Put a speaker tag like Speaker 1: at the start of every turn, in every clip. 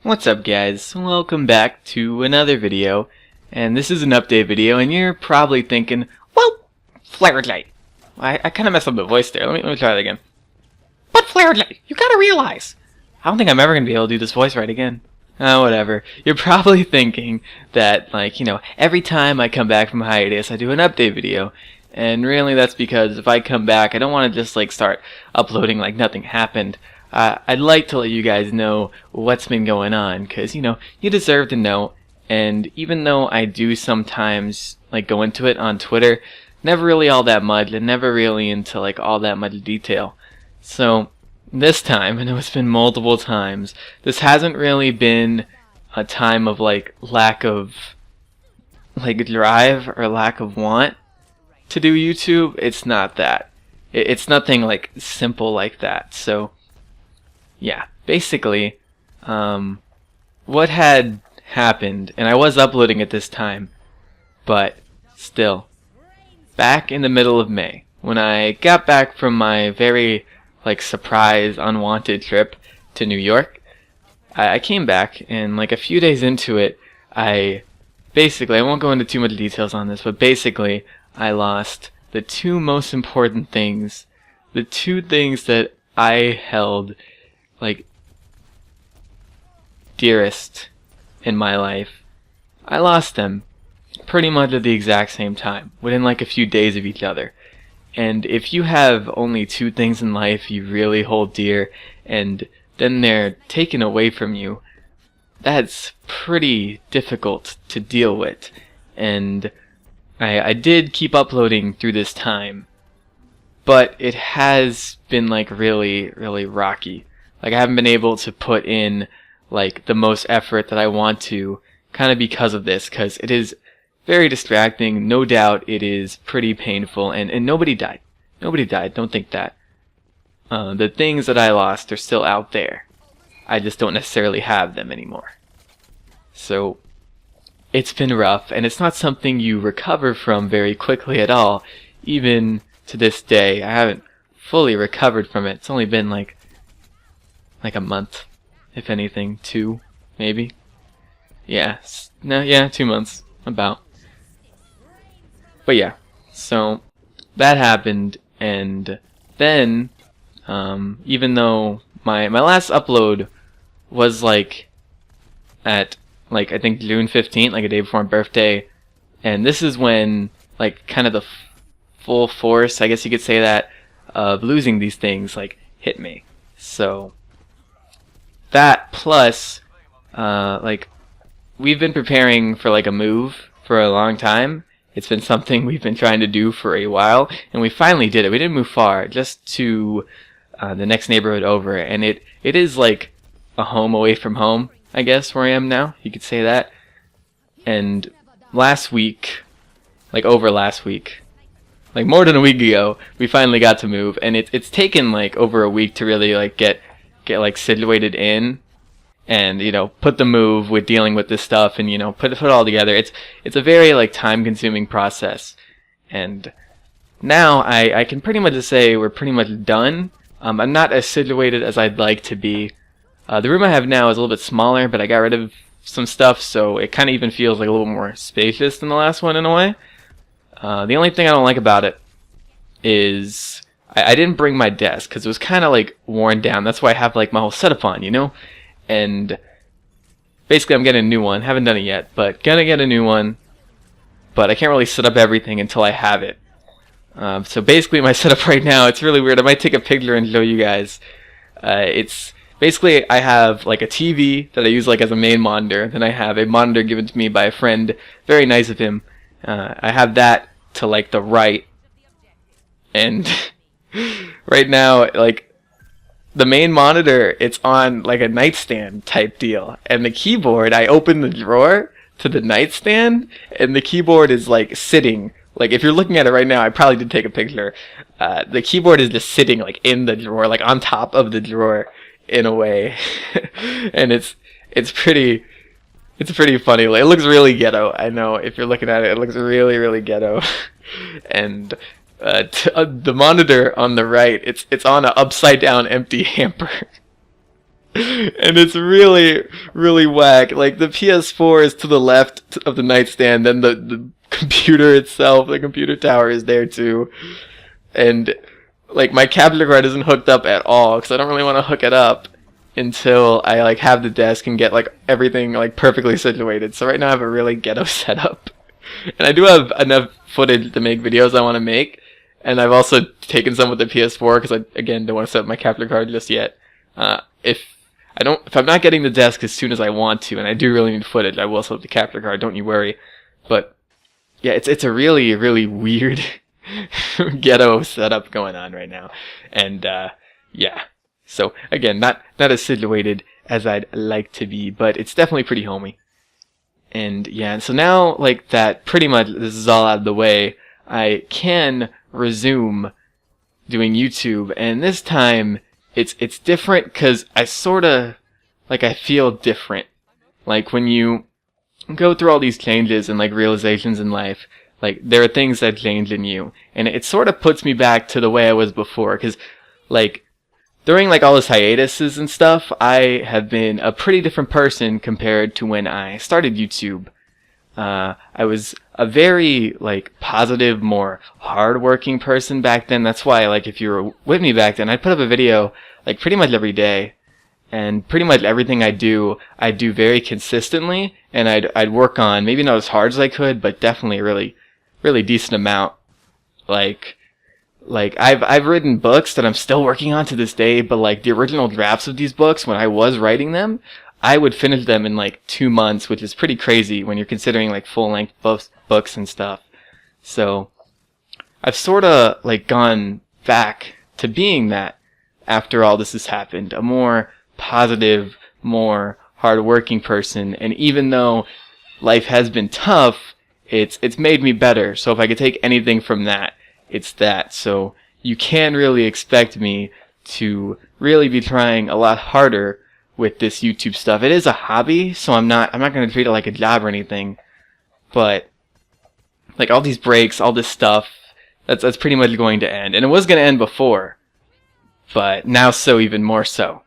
Speaker 1: What's up guys, welcome back to another video, and this is an update video, and you're probably thinking, well, flared light. I kind of messed up the voice there, let me try that again. But flared light, you gotta realize, I don't think I'm ever gonna be able to do this voice right again. Whatever. You're probably thinking that, like, every time I come back from hiatus I do an update video, and really that's because if I come back I don't want to just like start uploading like nothing happened. I'd like to let you guys know what's been going on, because you deserve to know. And even though I do sometimes like go into it on Twitter, never really all that much, and never really into like all that much detail. So this time, I know it's been multiple times, this hasn't really been a time of like lack of like drive or lack of want to do YouTube. It's not that. It's nothing like simple like that. So yeah, basically, what had happened, and I was uploading at this time, but still, back in the middle of May, when I got back from my very, like, surprise, unwanted trip to New York, I came back, and, like, a few days into it, I won't go into too much details on this, but basically, I lost the two most important things, the two things that I held like dearest in my life. I lost them pretty much at the exact same time, within like a few days of each other. And if you have only two things in life you really hold dear, and then they're taken away from you, that's pretty difficult to deal with. And I did keep uploading through this time, but it has been like really rocky. Like, I haven't been able to put in like the most effort that I want to, kind of because of this, because it is very distracting. No doubt it is pretty painful, and nobody died. Nobody died, don't think that. The things that I lost are still out there. I just don't necessarily have them anymore. So it's been rough, and it's not something you recover from very quickly at all. Even to this day, I haven't fully recovered from it. It's only been like a month, if anything. 2, maybe. Yeah, 2 months, about. But yeah, so that happened, and then, even though my last upload was like at like I think June 15th, like a day before my birthday, and this is when like kind of the full force, I guess you could say that, of losing these things like hit me. So that plus like we've been preparing for like a move for a long time. It's been something we've been trying to do for a while, and we finally did it. We didn't move far, just to the next neighborhood over, and it is like a home away from home, I guess, where I am now. You could say that. And last week, like over last week, like more than a week ago, we finally got to move, and it's taken like over a week to really like get like situated in, and put the move with dealing with this stuff, and put it all together. It's a very like time consuming process, and now I can pretty much just say we're pretty much done. I'm not as situated as I'd like to be. The room I have now is a little bit smaller, but I got rid of some stuff, so it kind of even feels like a little more spacious than the last one in a way. The only thing I don't like about it is I didn't bring my desk, because it was kind of like worn down. That's why I have like my whole setup on, and basically I'm getting a new one. Haven't done it yet, but gonna get a new one, but I can't really set up everything until I have it. So basically my setup right now, it's really weird. I might take a picture and show you guys. It's basically, I have like a TV that I use like as a main monitor. Then I have a monitor given to me by a friend, very nice of him. I have that to like the right, and right now, like, the main monitor, it's on like a nightstand type deal, and the keyboard, I open the drawer to the nightstand, and the keyboard is like sitting, like if you're looking at it right now, I probably did take a picture, the keyboard is just sitting like in the drawer, like on top of the drawer in a way. And it's pretty funny. Like, it looks really ghetto. I know, if you're looking at it, it looks really ghetto. And the monitor on the right, it's on an upside down empty hamper. And it's really, really whack. Like, the PS4 is to the left of the nightstand, then the computer itself, the computer tower is there too. And, like, my capture card isn't hooked up at all, because I don't really want to hook it up until I, like, have the desk and get, like, everything, like, perfectly situated. So right now I have a really ghetto setup. And I do have enough footage to make videos I want to make. And I've also taken some with the PS4, because I, again, don't want to set up my capture card just yet. If I'm not getting the desk as soon as I want to, and I do really need footage, I will set up the capture card, don't you worry. But, yeah, it's a really, really weird ghetto setup going on right now. And, yeah. So, again, not as situated as I'd like to be, but it's definitely pretty homey. And, yeah, and so now, like, that pretty much this is all out of the way, I can resume doing YouTube, and this time it's different because I sorta, like, I feel different. Like, when you go through all these changes and, like, realizations in life, like, there are things that change in you, and it sort of puts me back to the way I was before, because, like, during, like, all this hiatuses and stuff, I have been a pretty different person compared to when I started YouTube. I was a very, like, positive, more hard-working person back then. That's why, like, if you were with me back then, I'd put up a video, like, pretty much every day. And pretty much everything I do very consistently. And I'd work on, maybe not as hard as I could, but definitely a really, really decent amount. Like I've written books that I'm still working on to this day, but, like, the original drafts of these books, when I was writing them, I would finish them in, like, 2 months, which is pretty crazy when you're considering, like, full-length books and stuff. So, I've sorta, like, gone back to being that after all this has happened. A more positive, more hard-working person. And even though life has been tough, it's made me better. So if I could take anything from that, it's that. So, you can really expect me to really be trying a lot harder with this YouTube stuff. It is a hobby, so I'm not going to treat it like a job or anything. But, like, all these breaks, all this stuff, that's pretty much going to end. And it was going to end before, but now so even more so.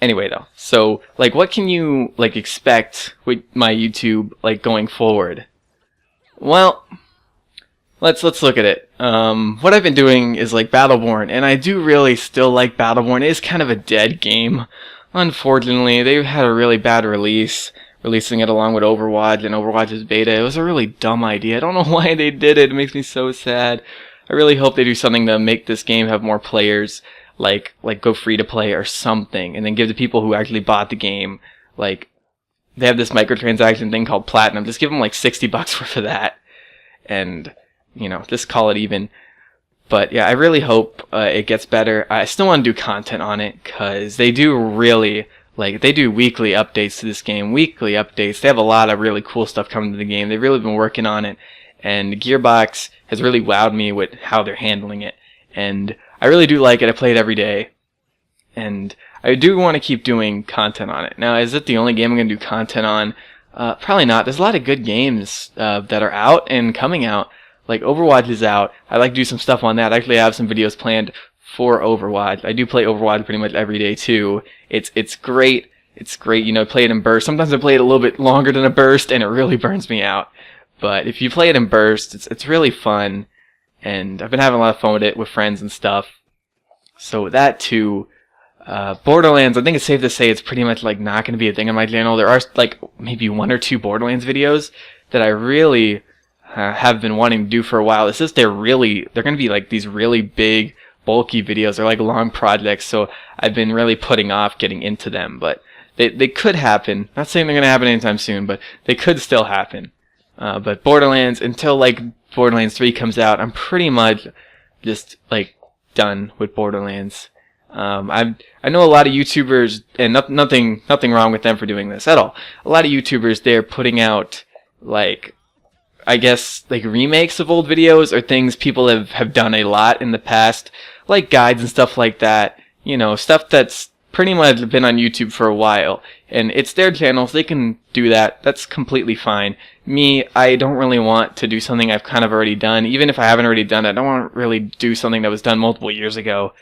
Speaker 1: Anyway, though, so, like, what can you, like, expect with my YouTube, like, going forward? Well, let's look at it. What I've been doing is, like, Battleborn, and I do really still like Battleborn. It is kind of a dead game. Unfortunately, they had a really bad release, releasing it along with Overwatch and Overwatch's beta. It was a really dumb idea. I don't know why they did it. It makes me so sad. I really hope they do something to make this game have more players, like go free to play or something, and then give the people who actually bought the game, like, they have this microtransaction thing called Platinum. Just give them, like, $60 worth of that, and, you know, just call it even. But yeah, I really hope it gets better. I still want to do content on it, because they do really, like, they do weekly updates to this game. Weekly updates. They have a lot of really cool stuff coming to the game. They've really been working on it. And Gearbox has really wowed me with how they're handling it. And I really do like it. I play it every day. And I do want to keep doing content on it. Now, is it the only game I'm going to do content on? Probably not. There's a lot of good games that are out and coming out. Like, Overwatch is out. I'd like to do some stuff on that. Actually, I have some videos planned for Overwatch. I do play Overwatch pretty much every day, too. It's great. It's great, you know, play it in bursts. Sometimes I play it a little bit longer than a burst, and it really burns me out. But if you play it in bursts, it's really fun. And I've been having a lot of fun with it with friends and stuff. So that, too. Borderlands, I think it's safe to say it's pretty much, like, not going to be a thing on my channel. There are, like, maybe 1 or 2 Borderlands videos that I really have been wanting to do for a while. It's just they're going to be, like, these really big, bulky videos. They're, like, long projects, so I've been really putting off getting into them. But they could happen. Not saying they're going to happen anytime soon, but they could still happen. But Borderlands, until, like, Borderlands 3 comes out, I'm pretty much just, like, done with Borderlands. I know a lot of YouTubers, and nothing wrong with them for doing this at all. A lot of YouTubers, they're putting out, like, I guess, like, remakes of old videos or things people have done a lot in the past, like guides and stuff like that. You know, stuff that's pretty much been on YouTube for a while. And it's their channels, they can do that. That's completely fine. Me, I don't really want to do something I've kind of already done. Even if I haven't already done it, I don't want to really do something that was done multiple years ago.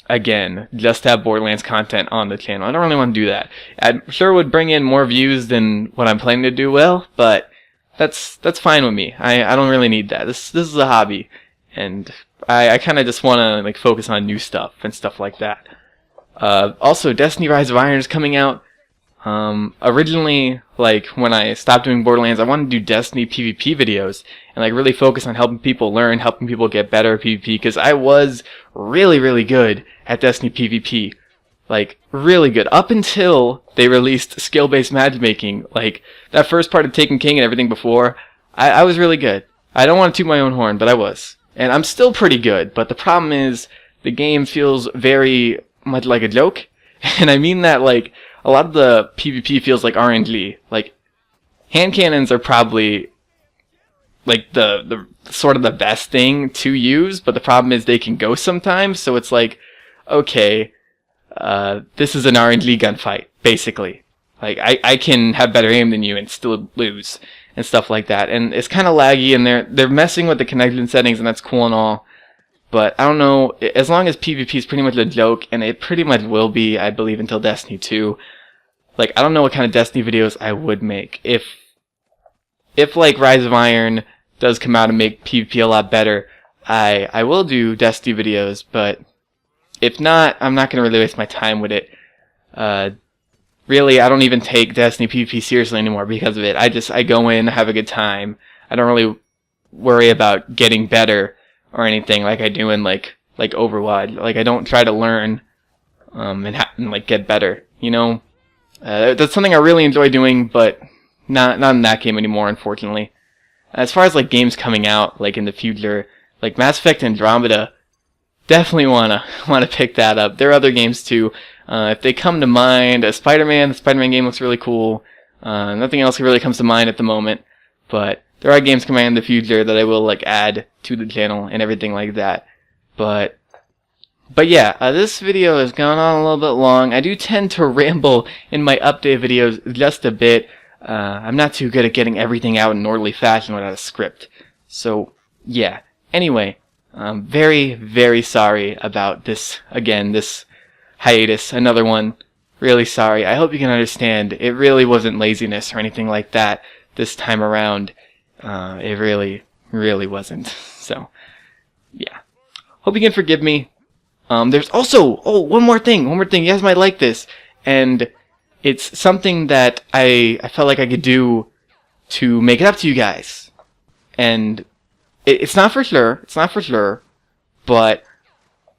Speaker 1: again, just to have Borderlands content on the channel. I don't really want to do that. I'm sure it would bring in more views than what I'm planning to do will, but that's fine with me. I don't really need that. This is a hobby, and I kind of just want to like focus on new stuff and stuff like that. Also, Destiny Rise of Iron is coming out. Originally, like, when I stopped doing Borderlands, I wanted to do Destiny PvP videos and like really focus on helping people learn, helping people get better at PvP, because I was really good at Destiny PvP. Like, really good. Up until they released skill-based matchmaking. Like, that first part of Taken King and everything before, I was really good. I don't want to toot my own horn, but I was. And I'm still pretty good, but the problem is, the game feels very much like a joke. And I mean that, like, a lot of the PvP feels like RNG. Like, hand cannons are probably like the sort of the best thing to use, but the problem is they can go sometimes, so it's like, okay, this is an RNG gunfight, basically. Like, I can have better aim than you and still lose, and stuff like that. And it's kind of laggy, and they're messing with the connection settings, and that's cool and all. But I don't know, as long as PvP is pretty much a joke, and it pretty much will be, I believe, until Destiny 2, like, I don't know what kind of Destiny videos I would make. If like, Rise of Iron does come out and make PvP a lot better, I will do Destiny videos, but if not, I'm not going to really waste my time with it. Really, I don't even take Destiny PvP seriously anymore because of it. I go in, have a good time. I don't really worry about getting better or anything like I do in like Overwatch. Like, I don't try to learn and like get better, you know? That's something I really enjoy doing, but not in that game anymore, unfortunately. As far as like games coming out like in the future, like Mass Effect Andromeda, definitely wanna pick that up. There are other games too. If they come to mind, the Spider-Man game looks really cool. Nothing else really comes to mind at the moment, but there are games coming in the future that I will like add to the channel and everything like that. But yeah, this video has gone on a little bit long. I do tend to ramble in my update videos just a bit. I'm not too good at getting everything out in an orderly fashion without a script. So, yeah. Anyway, I'm very sorry about this, again, this hiatus, another one. Really sorry. I hope you can understand. It really wasn't laziness or anything like that this time around. It really wasn't. So, yeah. Hope you can forgive me. There's also, one more thing. You guys might like this. And it's something that I felt like I could do to make it up to you guys. And it's not for sure, but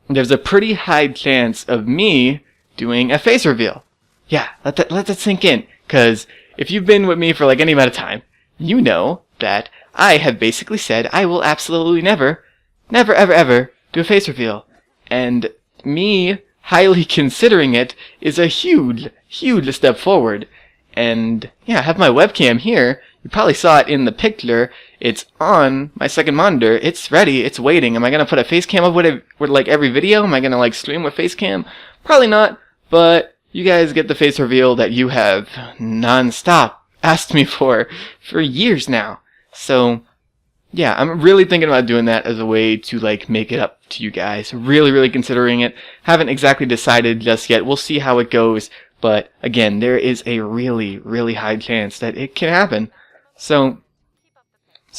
Speaker 1: there's a pretty high chance of me doing a face reveal. Yeah, let that sink in. Because if you've been with me for like any amount of time, you know that I have basically said I will absolutely never ever do a face reveal. And me highly considering it is a huge step forward. And yeah, I have my webcam here. You probably saw it in the picture. It's on my second monitor. It's ready. It's waiting. Am I gonna put a face cam up with like every video? Am I gonna like stream with face cam? Probably not. But you guys get the face reveal that you have non-stop asked me for years now. So yeah, I'm really thinking about doing that as a way to like make it up to you guys. Really considering it. Haven't exactly decided just yet. We'll see how it goes. But again, there is a really high chance that it can happen. So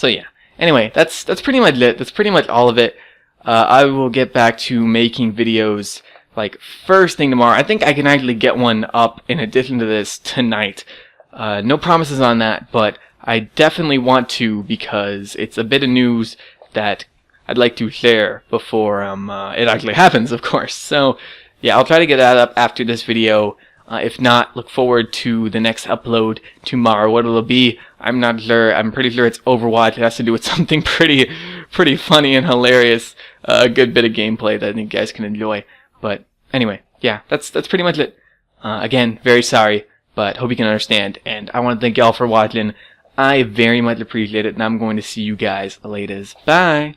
Speaker 1: yeah. Anyway, that's pretty much it. That's pretty much all of it. I will get back to making videos like first thing tomorrow. I think I can actually get one up in addition to this tonight. No promises on that, but I definitely want to because it's a bit of news that I'd like to share before it actually happens, of course. So yeah, I'll try to get that up after this video. If not, look forward to the next upload tomorrow. What it'll be, I'm not sure. I'm pretty sure it's Overwatch. It has to do with something pretty funny and hilarious. A good bit of gameplay that I think you guys can enjoy. But anyway, yeah, that's pretty much it. Again, very sorry, but hope you can understand. And I want to thank y'all for watching. I very much appreciate it, and I'm going to see you guys later. Bye!